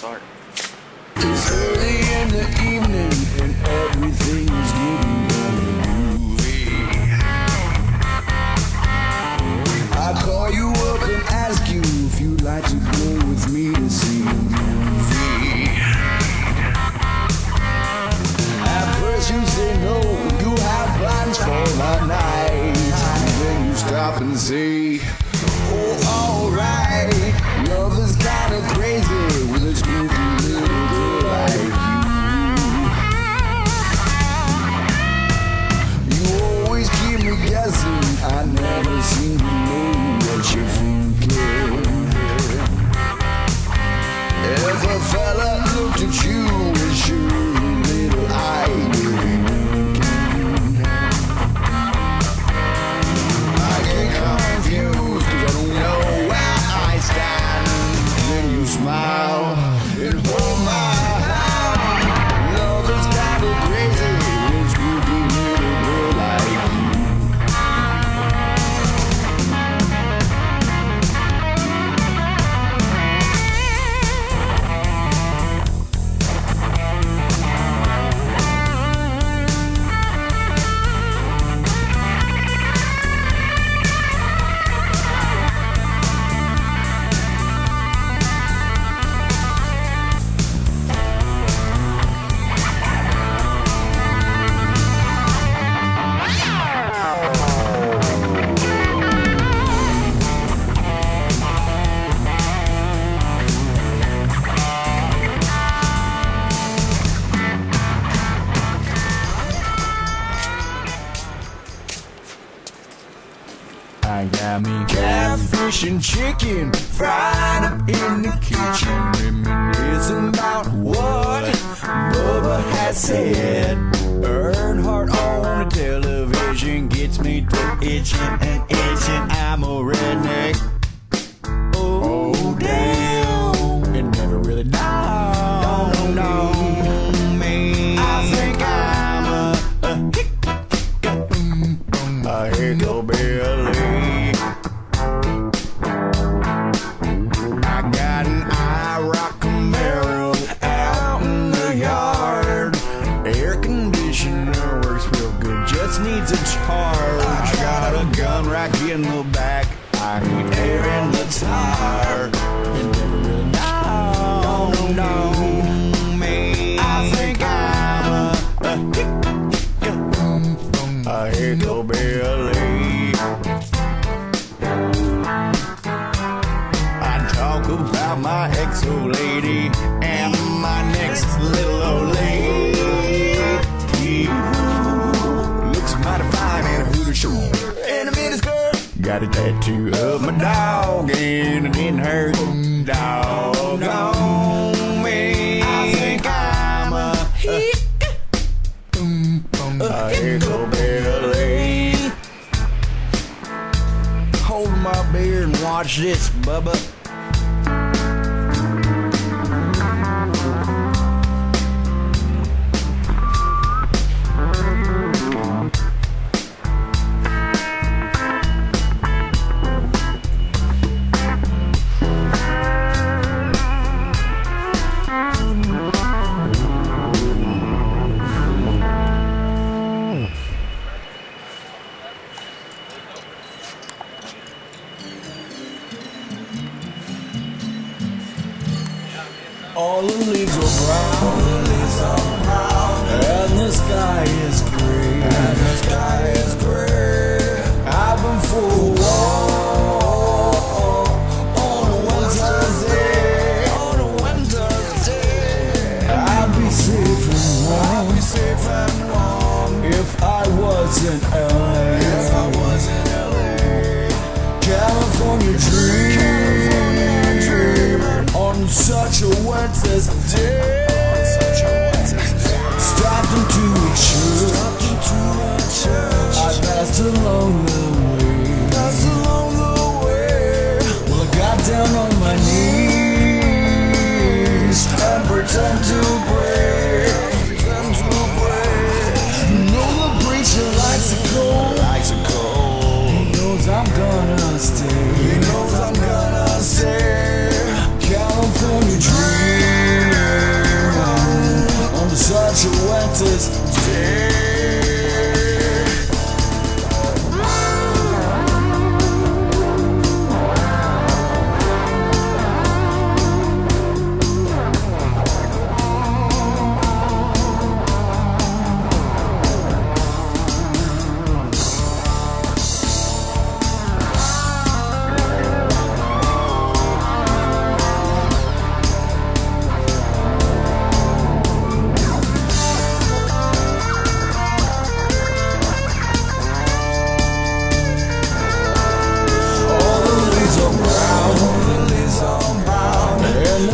start. It's early in the evening and everything is getting groovy. I call you up and ask you if you'd like to go with me to see a movie. At first you say no, you have plans for the night. And then you stop and say, oh, alright. Love is kinda crazy with a spooky little girl like you. You always keep me guessing, I never seem to know what you're thinking. If a fella looked at you with your little eye, you'd be blinking. I get confused 'cause I don't know where I stand. Then you smile and hold my hand. Love is kinda crazy with a spooky little girl like you. I got me catfish and chicken fried up in the kitchen, reminiscing about what Bubba had said. Earnhardt on the television gets me to itching and itching. I'm a redneck. Oh damn, it never really dawned on me. I think I'm a hillbilly. Needs a charge. I got a gun rack in the back. I need air in the tire. It never really dawned on me. I think I'm a hillbilly. I talk about my ex-old lady and my next little old lady. Mighty fine in a Hooters shirt and a miniskirt. Got a tattoo of my dog and it didn't hurt. Dog on me. I think I'm a hillbilly. Hold my beer and watch this, Bubba. All the leaves are brown, and the sky is gray, I've been for a walk on a winter's day. I'd be safe and warm if I was in LA. California dream on such a winter's day. Stopped into a church. I passed along the way. Well, I got down on my knees and pretend to pray. You know the preacher likes a cold. He knows I'm gonna stay. California dream.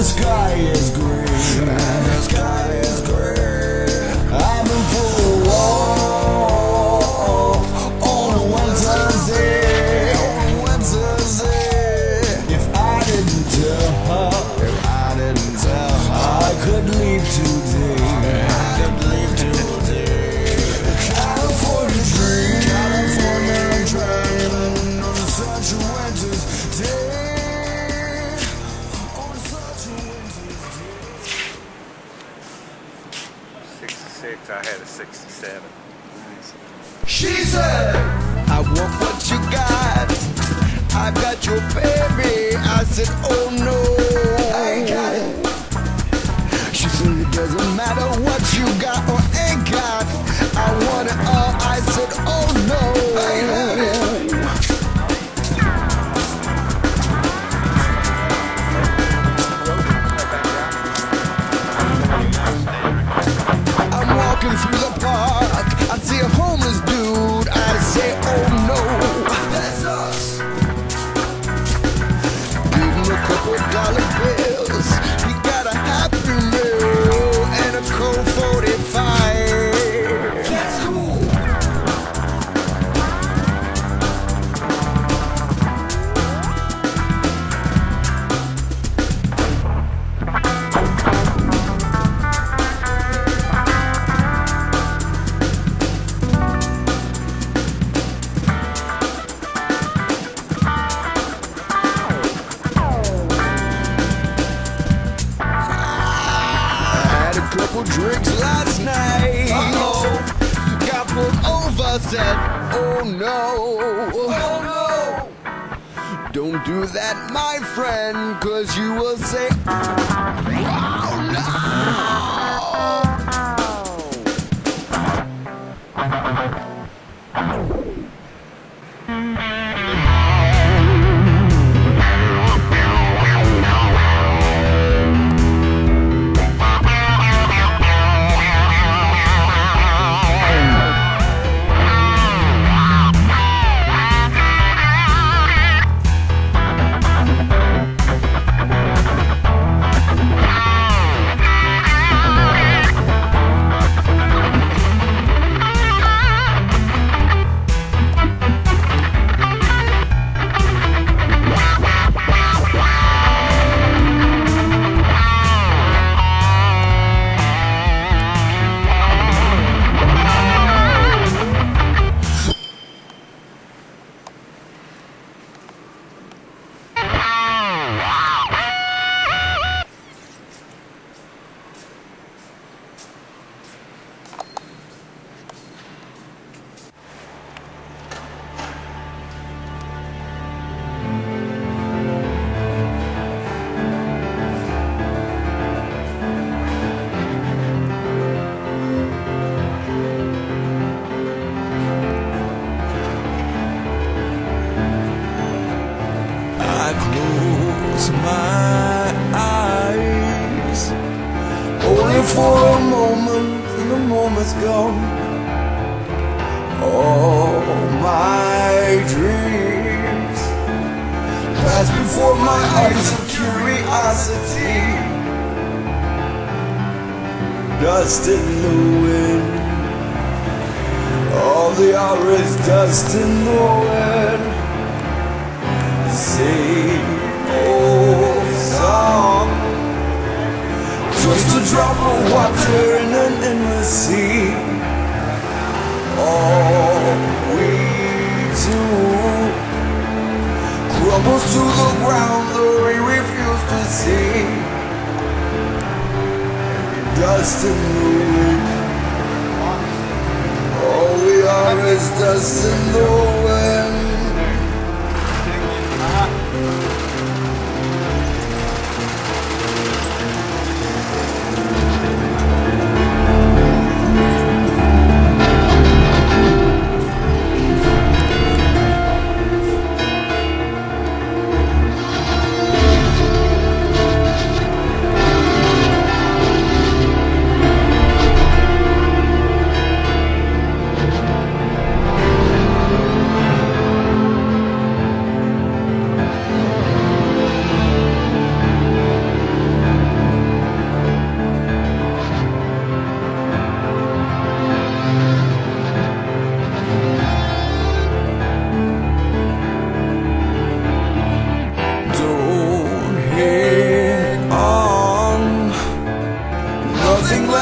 the sky is gray. The sky is gray. I've been for a walk on a winter's day. If I didn't tell her, I could leave today. California dreaming on such a winter's day. On such a winter's day. 66, I had a 67. She said, I want what you got. I've got your baby. I said, oh no, I ain't got it. She said, it doesn't matter what you got or ain't got. I want it all. I said, oh no, I ain't got it. I'm walking through the park. I see a homeless dude. I say, oh no, that's us. Give him a couple dollar bills. He got a Happy Meal and a Colt 45. That's cool. Couple drinks last night. Got pulled over, said, oh no. Don't do that, my friend, cause you will say, oh no. My eyes only for a moment, and the moment's gone. All my dreams pass before my eyes of curiosity. Dust in the wind, all the hours dust in the wind. Same old song, just a drop of water in an endless sea. All we do crumbles to the ground, though we refuse to see. Dust in the wind, all we are is dust in the wind.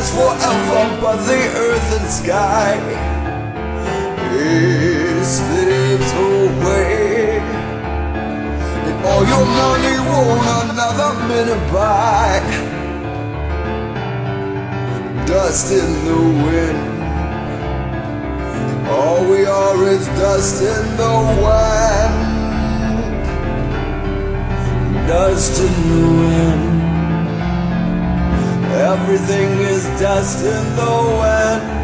last forever, but the earth and sky, it slips away, and all your money won't another minute buy. Dust in the wind, all we are is dust in the wind. Dust in the wind, everything is dust in the wind.